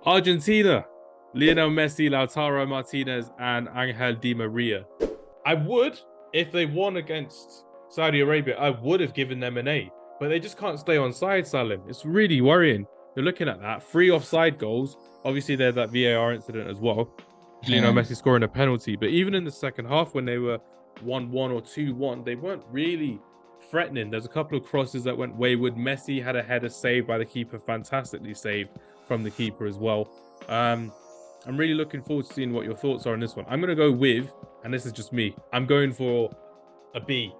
Argentina, Lionel Messi, Lautaro Martinez, and Angel Di Maria. I would, if they won against Saudi Arabia, I would have given them an A, but they just can't stay on side, Salim. It's really worrying. You're looking at that. 3 offside goals. Obviously, there's that VAR incident as well. Lionel Yeah. Messi scoring a penalty. But even in the second half, when they were 1-1 or 2-1, they weren't really threatening. There's a couple of crosses that went wayward. Messi had a header saved by the keeper, fantastically saved from the keeper as well. I'm really looking forward to seeing what your thoughts are on this one. I'm going to go with, and this is just me, I'm going for a B.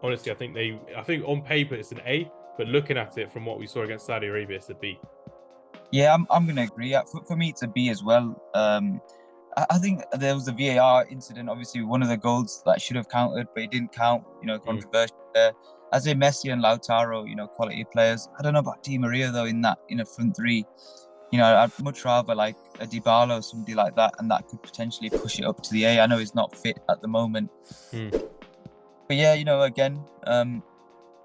Honestly, I think on paper it's an A, but looking at it from what we saw against Saudi Arabia, it's a B. Yeah, I'm going to agree. For me, it's a B as well. I think there was a VAR incident. Obviously, one of the goals that should have counted, but it didn't count. Controversial there. I say Messi and Lautaro, quality players. I don't know about Di Maria though in a front three. I'd much rather like a Dybala or somebody like that, and that could potentially push it up to the A. I know he's not fit at the moment, but yeah, again,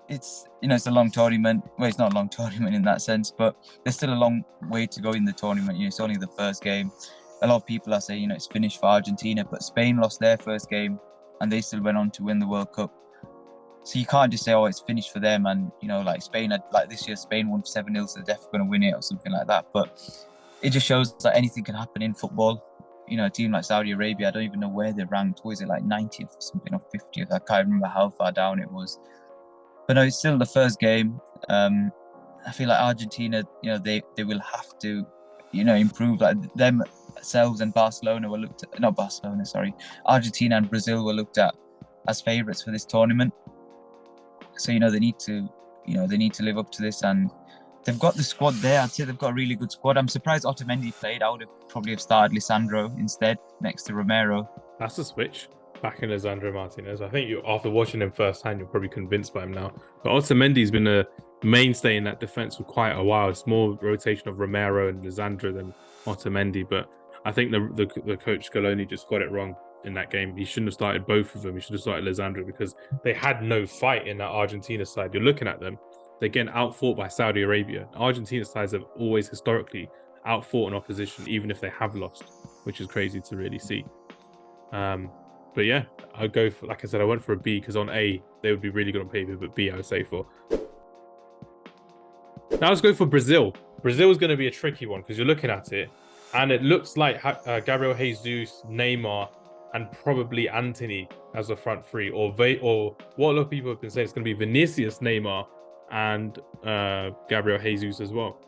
it's a long tournament. Well, it's not a long tournament in that sense, but there's still a long way to go in the tournament. It's only the first game. A lot of people are saying, it's finished for Argentina, but Spain lost their first game and they still went on to win the World Cup. So you can't just say, it's finished for them. And, like Spain, like this year, Spain won 7-0, so they're definitely going to win it or something like that. But it just shows that anything can happen in football. A team like Saudi Arabia, I don't even know where they're ranked. Was it like 90th or something, or 50th? I can't remember how far down it was. But no, it's still the first game. I feel like Argentina, they will have to, improve. Like themselves and Barcelona were looked at, not Barcelona, sorry, Argentina and Brazil were looked at as favourites for this tournament. So they need to live up to this, and they've got the squad there. I'd say they've got a really good squad. I'm surprised Otamendi played. I would have probably have started Lisandro instead next to Romero. That's a switch. Back in Lisandro Martinez. I think after watching him firsthand, you're probably convinced by him now. But Otamendi's been a mainstay in that defense for quite a while. It's more rotation of Romero and Lisandro than Otamendi. But I think the coach Scaloni just got it wrong in that game. He shouldn't have started both of them. He should have started Lisandro because they had no fight in that Argentina side. You're looking at them. They're getting outfought by Saudi Arabia. Argentina sides have always historically outfought an opposition, even if they have lost, which is crazy to really see. But yeah, I'd go for, like I said, I went for a B because on A, they would be really good on paper, but B, I would say for. Now let's go for Brazil. Brazil is going to be a tricky one because you're looking at it and it looks like Gabriel Jesus, Neymar, and probably Antony as a front three, or what a lot of people have been saying, it's going to be Vinicius, Neymar, and Gabriel Jesus as well.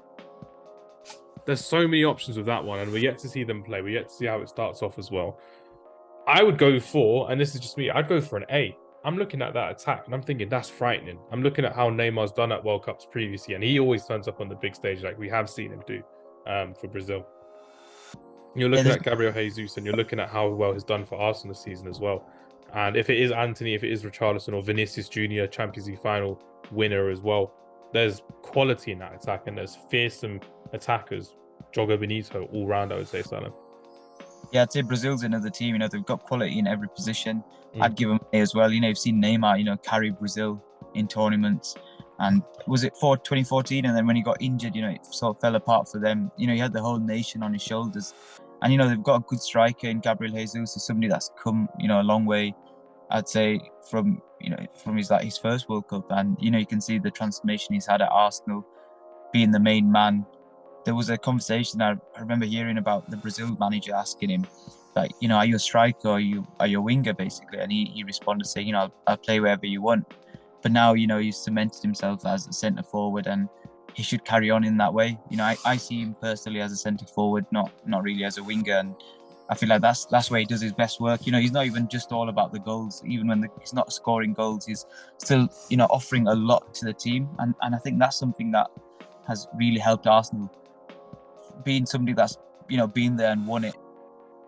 There's so many options with that one, and we're yet to see them play. We're yet to see how it starts off as well. I would go for, and this is just me, I'd go for an A. I'm looking at that attack and I'm thinking that's frightening. I'm looking at how Neymar's done at World Cups previously, and he always turns up on the big stage like we have seen him do for Brazil. You're looking at Gabriel Jesus, and you're looking at how well he's done for Arsenal this season as well. And if it is Antony, if it is Richarlison or Vinicius Jr., Champions League final winner as well, there's quality in that attack and there's fearsome attackers. Jogo Benito all round, I would say, Salah. Yeah, I'd say Brazil's another team. They've got quality in every position. I'd give them A as well. You've seen Neymar, carry Brazil in tournaments. And was it for 2014? And then when he got injured, it sort of fell apart for them. He had the whole nation on his shoulders. And, they've got a good striker in Gabriel Jesus, who's somebody that's come, a long way, I'd say, from his first World Cup. And, you can see the transformation he's had at Arsenal, being the main man. There was a conversation I remember hearing about the Brazil manager asking him, like, are you a striker or are you a winger, basically? And he responded saying, I'll play wherever you want. But now, he's cemented himself as a centre forward and he should carry on in that way. I see him personally as a centre forward, not really as a winger. And I feel like that's where he does his best work. He's not even just all about the goals. Even when he's not scoring goals, he's still, offering a lot to the team. And I think that's something that has really helped Arsenal. Being somebody that's been there and won it,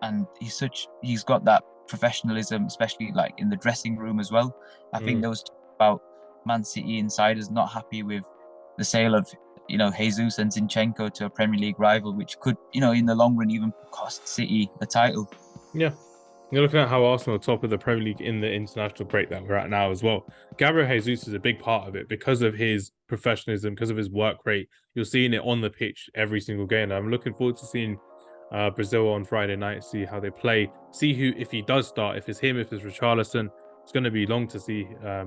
and he's got that professionalism, especially like in the dressing room as well. I think there was talk about Man City insiders not happy with the sale of Jesus and Zinchenko to a Premier League rival, which could in the long run even cost City the title. Yeah. You're looking at how Arsenal are top of the Premier League in the international break that we're at now as well. Gabriel Jesus is a big part of it because of his professionalism, because of his work rate. You're seeing it on the pitch every single game. I'm looking forward to seeing Brazil on Friday night, see how they play, see who, if he does start, if it's him, if it's Richarlison. It's going to be long to see a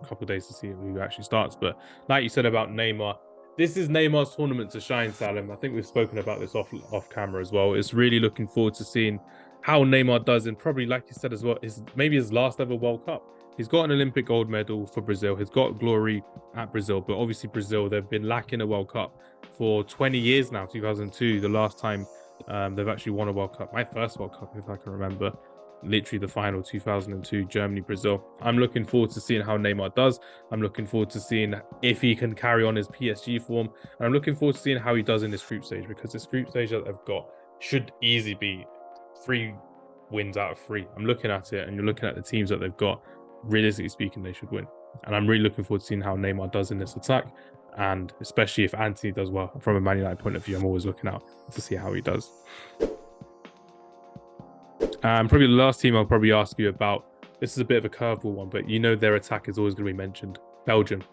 couple of days to see who actually starts. But like you said about Neymar, this is Neymar's tournament to shine, Salim. I think we've spoken about this off camera as well. It's really looking forward to seeing how Neymar does, and probably, like you said as well, is maybe his last ever World Cup. He's got an Olympic gold medal for Brazil. He's got glory at Brazil, but obviously Brazil, they've been lacking a World Cup for 20 years now. 2002, the last time they've actually won a World Cup. My first World Cup, if I can remember. Literally the final, 2002, Germany, Brazil. I'm looking forward to seeing how Neymar does. I'm looking forward to seeing if he can carry on his PSG form. And I'm looking forward to seeing how he does in this group stage, because this group stage that they've got should easily be 3 wins out of 3. I'm looking at it, and you're looking at the teams that they've got. Realistically speaking, they should win. And I'm really looking forward to seeing how Neymar does in this attack. And especially if Antony does well. From a Man United point of view, I'm always looking out to see how he does. Probably the last team I'll probably ask you about, this is a bit of a curveball one, but you know their attack is always going to be mentioned. Belgium.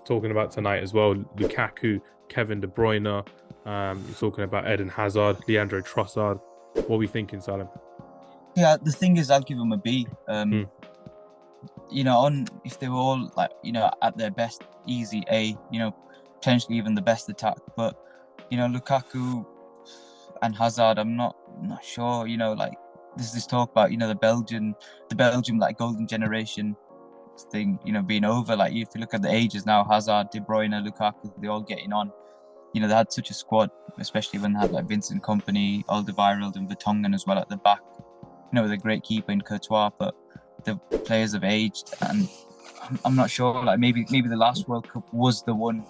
Talking about tonight as well, Lukaku, Kevin De Bruyne, you're talking about Eden Hazard, Leandro Trossard. What are we thinking, Salim? Yeah, the thing is, I'll give them a B. You know, if they were all like, you know, at their best, easy A, you know, potentially even the best attack. But, you know, Lukaku and Hazard, I'm not sure, you know, like, there's this talk about, you know, the Belgium like golden generation thing, you know, being over. Like, if you look at the ages now, Hazard, De Bruyne, Lukaku, they're all getting on. You know, they had such a squad, especially when they had like Vincent Kompany, Alderweireld and Vertonghen as well at the back. You know, with a great keeper in Courtois, but the players have aged, and I'm not sure. Like, maybe the last World Cup was the one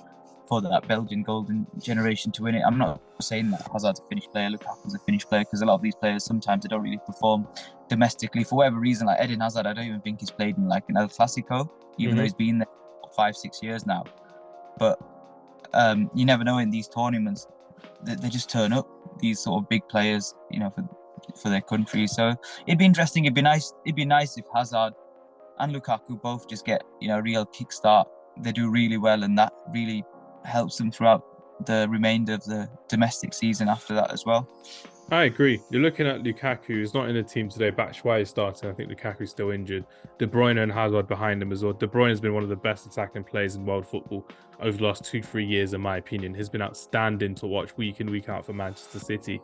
for that Belgian golden generation to win it. I'm not saying that Hazard's a finished player, Lukaku's a finished player, because a lot of these players sometimes they don't really perform domestically for whatever reason. Like Eden Hazard, I don't even think he's played in like an El Clasico, even though he's been there for 5-6 years now. But you never know in these tournaments. They just turn up, these sort of big players, you know, for their country. So it'd be interesting. It'd be nice if Hazard and Lukaku both just get, you know, a real kickstart. They do really well, and that really helps them throughout the remainder of the domestic season after that as well. I agree. You're looking at Lukaku, who's not in the team today. Batshuayi is starting. I think Lukaku's still injured. De Bruyne and Hazard behind him as well. De Bruyne has been one of the best attacking players in world football over the last 2-3 years, in my opinion. He's been outstanding to watch week in, week out for Manchester City.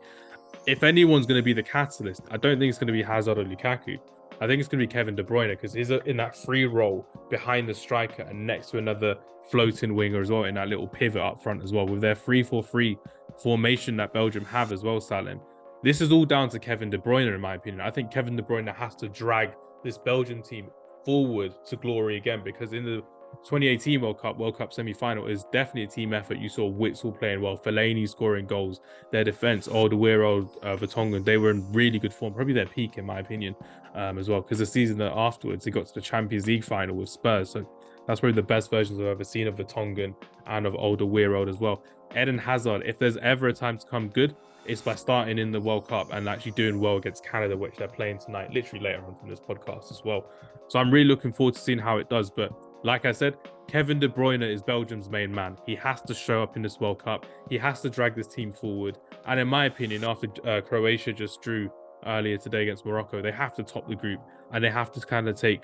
If anyone's going to be the catalyst, I don't think it's going to be Hazard or Lukaku. I think it's going to be Kevin De Bruyne, because he's in that free role behind the striker and next to another floating winger as well, in that little pivot up front as well, with their 3-4-3 formation that Belgium have as well, Salim. This is all down to Kevin De Bruyne, in my opinion. I think Kevin De Bruyne has to drag this Belgian team forward to glory again, because in the 2018 World Cup semi-final is definitely a team effort. You saw Witsel playing well, Fellaini scoring goals, their defense, Alderweireld, Vertonghen, they were in really good form, probably their peak in my opinion, as well, because the season afterwards they got to the Champions League final with Spurs. So that's probably the best versions I've ever seen of Vertonghen and of Alderweireld as well. Eden Hazard, if there's ever a time to come good, it's by starting in the World Cup and actually doing well against Canada, which they're playing tonight, literally later on from this podcast as well. So I'm really looking forward to seeing how it does. But like I said, Kevin De Bruyne is Belgium's main man. He has to show up in this World Cup. He has to drag this team forward. And in my opinion, after Croatia just drew earlier today against Morocco, they have to top the group and they have to kind of take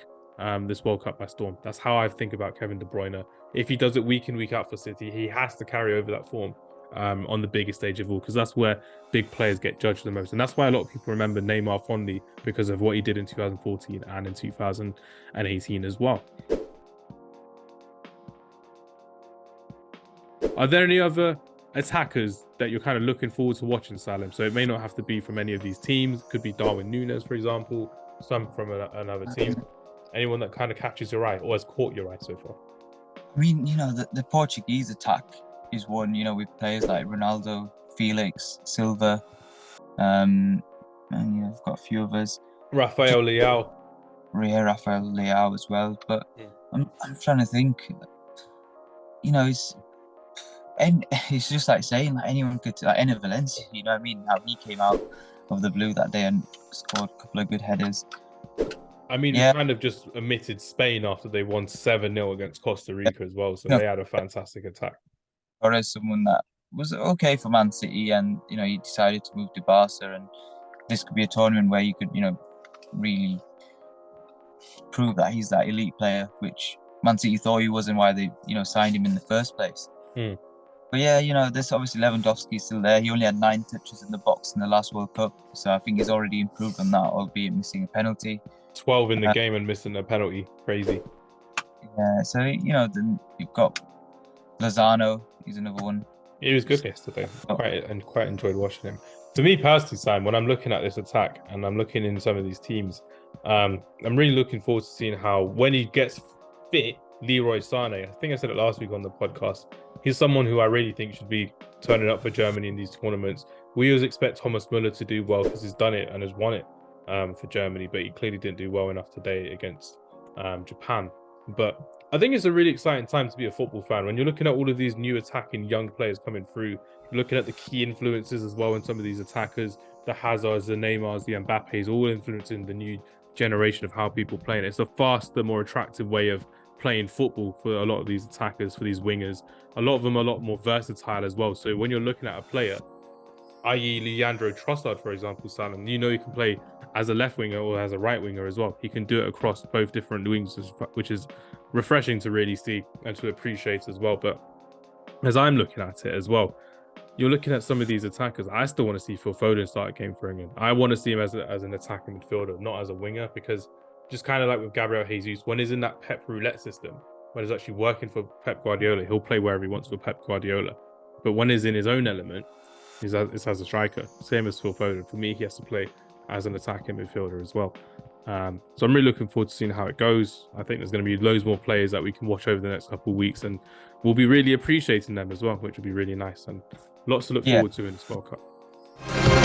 this World Cup by storm. That's how I think about Kevin De Bruyne. If he does it week in, week out for City, he has to carry over that form on the biggest stage of all, because that's where big players get judged the most. And that's why a lot of people remember Neymar fondly, because of what he did in 2014 and in 2018 as well. Are there any other attackers that you're kind of looking forward to watching, Salim? So it may not have to be from any of these teams. It could be Darwin Núñez, for example, some from another team. Anyone that kind of catches your eye or has caught your eye so far? I mean, you know, the Portuguese attack is one, you know, with players like Ronaldo, Felix, Silva, and you know, I've got a few others. Rafael Leao as well. But I'm trying to think. You know, it's just like saying like anyone could, like Enner Valencia, you know what I mean? How he came out of the blue that day and scored a couple of good headers. I mean, he Yeah, kind of just omitted Spain after they won 7-0 against Costa Rica as well. So you know, they had a fantastic attack. Torres, someone that was okay for Man City, and he decided to move to Barca, and this could be a tournament where you could, really prove that he's that elite player, which Man City thought he was, and why they, signed him in the first place. Mm. But yeah, this obviously Lewandowski's still there. He only had 9 touches in the box in the last World Cup, so I think he's already improved on that, albeit missing a penalty. 12 in the game and missing a penalty. Crazy. Yeah, so then you've got Lozano. He's another one. He was good yesterday. Quite enjoyed watching him. To me personally, Sam, when I'm looking at this attack and I'm looking in some of these teams, I'm really looking forward to seeing how, when he gets fit, Leroy Sané, I think I said it last week on the podcast, he's someone who I really think should be turning up for Germany in these tournaments. We always expect Thomas Müller to do well because he's done it and has won it for Germany, but he clearly didn't do well enough today against Japan. But I think it's a really exciting time to be a football fan. When you're looking at all of these new attacking young players coming through, you're looking at the key influences as well in some of these attackers, the Hazards, the Neymars, the Mbappes, all influencing the new generation of how people play. And it's a faster, more attractive way of playing football for a lot of these attackers, for these wingers. A lot of them are a lot more versatile as well. So when you're looking at a player, i.e. Leandro Trossard, for example, Salam, he can play as a left winger or as a right winger as well. He can do it across both different wings, which is refreshing to really see and to appreciate as well. But as I'm looking at it as well, you're looking at some of these attackers. I still want to see Phil Foden start a game for England. I want to see him as an attacking midfielder, not as a winger, because just kind of like with Gabriel Jesus, when he's in that Pep roulette system, when he's actually working for Pep Guardiola, he'll play wherever he wants for Pep Guardiola. But when he's in his own element, it's as a striker. Same as Phil Foden. For me, he has to play as an attacking midfielder as well. So I'm really looking forward to seeing how it goes. I think there's going to be loads more players that we can watch over the next couple of weeks, and we'll be really appreciating them as well, which will be really nice, and lots to look forward to in this World Cup.